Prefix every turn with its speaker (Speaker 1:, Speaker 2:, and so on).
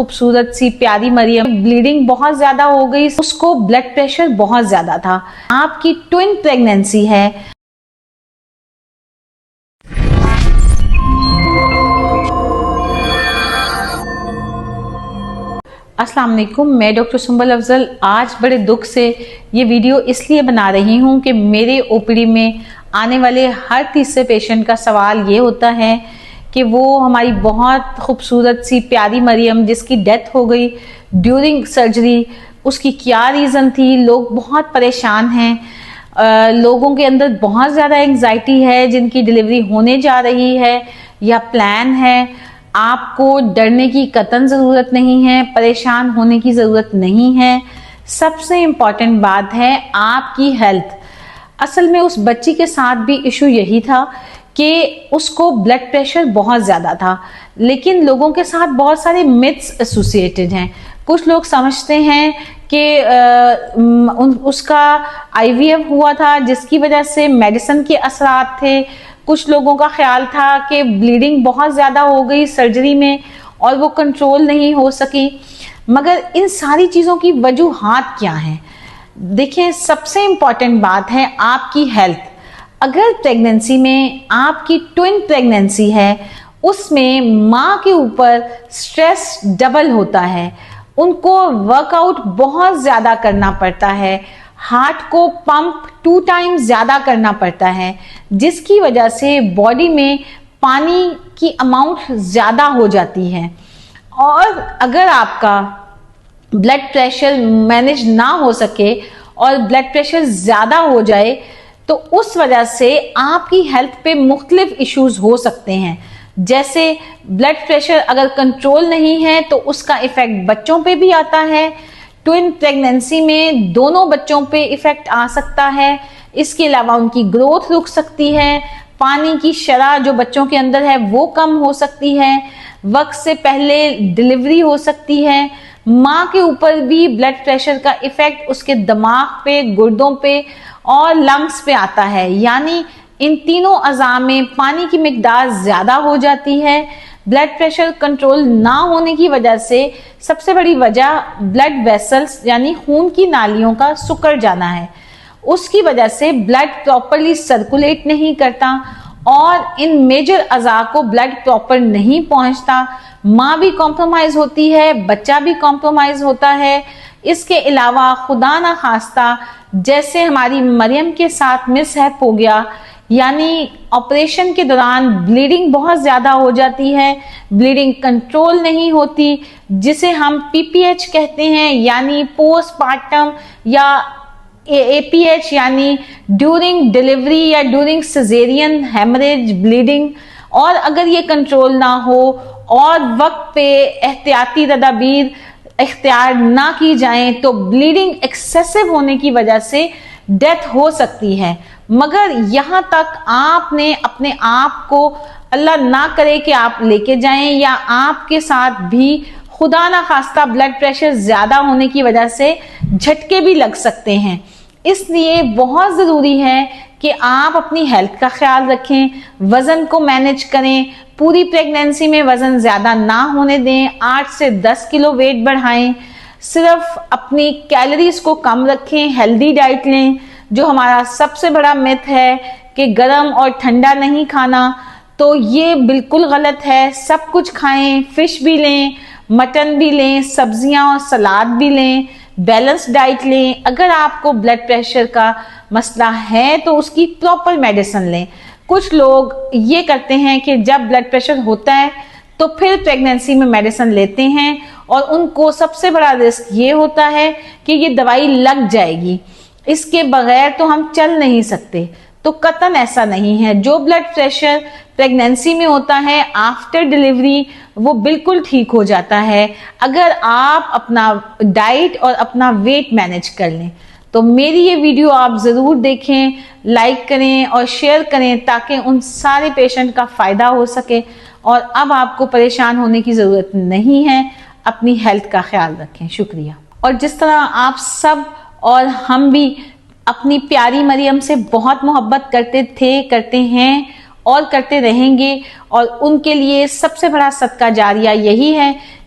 Speaker 1: खूबसूरत सी प्यारी मरियम, ब्लीडिंग बहुत ज्यादा हो गई, उसको ब्लड प्रेशर बहुत ज्यादा था। आपकी ट्विन प्रेगनेंसी है। अस्सलाम वालेकुम, मैं डॉक्टर सुंबल अफजल आज बड़े दुख से ये वीडियो इसलिए बना रही हूँ कि मेरे ओपीडी में आने वाले हर तीसरे पेशेंट का सवाल ये होता है कि वो हमारी बहुत खूबसूरत सी प्यारी मरियम जिसकी डेथ हो गई ड्यूरिंग सर्जरी, उसकी क्या रीज़न थी। लोग बहुत परेशान हैं, लोगों के अंदर बहुत ज़्यादा एंग्जाइटी है जिनकी डिलीवरी होने जा रही है या प्लान है। आपको डरने की कतई ज़रूरत नहीं है, परेशान होने की ज़रूरत नहीं है। सबसे इम्पॉर्टेंट बात है आपकी हेल्थ। असल में उस बच्ची के साथ भी इशू यही था कि उसको ब्लड प्रेशर बहुत ज़्यादा था, लेकिन लोगों के साथ बहुत सारे मिथ्स एसोसिएटेड हैं। कुछ लोग समझते हैं कि उसका IVF हुआ था जिसकी वजह से मेडिसिन के असरात थे। कुछ लोगों का ख्याल था कि ब्लीडिंग बहुत ज़्यादा हो गई सर्जरी में और वो कंट्रोल नहीं हो सकी। मगर इन सारी चीज़ों की वजूहात क्या हैं? देखिए, सबसे इम्पॉर्टेंट बात है आपकी हेल्थ। अगर प्रेगनेंसी में आपकी ट्विन प्रेगनेंसी है, उसमें माँ के ऊपर स्ट्रेस डबल होता है, उनको वर्कआउट बहुत ज़्यादा करना पड़ता है, हार्ट को पंप 2 टाइम्स ज़्यादा करना पड़ता है, जिसकी वजह से बॉडी में पानी की अमाउंट ज़्यादा हो जाती है। और अगर आपका ब्लड प्रेशर मैनेज ना हो सके और ब्लड प्रेशर ज़्यादा हो जाए तो उस वजह से आपकी हेल्थ पे मुख्तलिफ इश्यूज हो सकते हैं। जैसे ब्लड प्रेशर अगर कंट्रोल नहीं है तो उसका इफ़ेक्ट बच्चों पे भी आता है। ट्विन प्रेगनेंसी में दोनों बच्चों पे इफ़ेक्ट आ सकता है। इसके अलावा उनकी ग्रोथ रुक सकती है, पानी की शरह जो बच्चों के अंदर है वो कम हो सकती है, वक्त से पहले डिलीवरी हो सकती है। माँ के ऊपर भी ब्लड प्रेशर का इफ़ेक्ट उसके दिमाग पे, गुर्दों पे और लंग्स पे आता है, यानी इन तीनों अज़ा में पानी की मिकदार ज़्यादा हो जाती है। ब्लड प्रेशर कंट्रोल ना होने की वजह से सबसे बड़ी वजह ब्लड वेसल्स यानी खून की नालियों का सिकुड़ जाना है। उसकी वजह से ब्लड प्रॉपरली सर्कुलेट नहीं करता और इन मेजर अज़ा को ब्लड प्रॉपर नहीं पहुंचता। माँ भी कॉम्प्रोमाइज़ होती है, बच्चा भी कॉम्प्रोमाइज़ होता है। इसके अलावा खुदा ना खास्ता जैसे हमारी मरियम के साथ मिसहैप हो गया, यानी ऑपरेशन के दौरान ब्लीडिंग बहुत ज़्यादा हो जाती है, ब्लीडिंग कंट्रोल नहीं होती, जिसे हम PPH कहते हैं, यानी पोस्टपार्टम या APH यानी ड्यूरिंग डिलीवरी या ड्यूरिंग सिजेरियन हेमरेज ब्लीडिंग। और अगर ये कंट्रोल ना हो और वक्त पे एहतियाती तदाबीर इख्तियार ना की जाए तो ब्लीडिंग एक्सेसिव होने की वजह से डेथ हो सकती है। मगर यहाँ तक आपने अपने आप को, अल्लाह ना करे कि आप लेके जाएं या आपके साथ भी खुदा ना खास्ता ब्लड प्रेशर ज़्यादा होने की वजह से झटके भी लग सकते हैं। इसलिए बहुत ज़रूरी है कि आप अपनी हेल्थ का ख्याल रखें, वज़न को मैनेज करें, पूरी प्रेगनेंसी में वज़न ज़्यादा ना होने दें, 8 से 10 किलो वेट बढ़ाएं, सिर्फ अपनी कैलोरीज को कम रखें, हेल्दी डाइट लें। जो हमारा सबसे बड़ा मिथ है कि गरम और ठंडा नहीं खाना, तो ये बिल्कुल गलत है। सब कुछ खाएं, फिश भी लें, मटन भी लें, सब्जियां और सलाद भी लें, बैलेंस डाइट लें। अगर आपको ब्लड प्रेशर का मसला है तो उसकी प्रॉपर मेडिसिन लें। कुछ लोग ये करते हैं कि जब ब्लड प्रेशर होता है तो फिर प्रेगनेंसी में मेडिसिन लेते हैं और उनको सबसे बड़ा रिस्क ये होता है कि ये दवाई लग जाएगी, इसके बगैर तो हम चल नहीं सकते। तो कतई ऐसा नहीं है। जो ब्लड प्रेशर प्रेगनेंसी में होता है आफ्टर डिलीवरी वो बिल्कुल ठीक हो जाता है अगर आप अपना डाइट और अपना वेट मैनेज कर लें। तो मेरी ये वीडियो आप ज़रूर देखें, लाइक करें और शेयर करें ताकि उन सारे पेशेंट का फ़ायदा हो सके और अब आपको परेशान होने की ज़रूरत नहीं है। अपनी हेल्थ का ख्याल रखें। शुक्रिया। और जिस तरह आप सब और हम भी अपनी प्यारी मरियम से बहुत मोहब्बत करते थे, करते हैं और करते रहेंगे, और उनके लिए सबसे बड़ा सदका जारिया यही है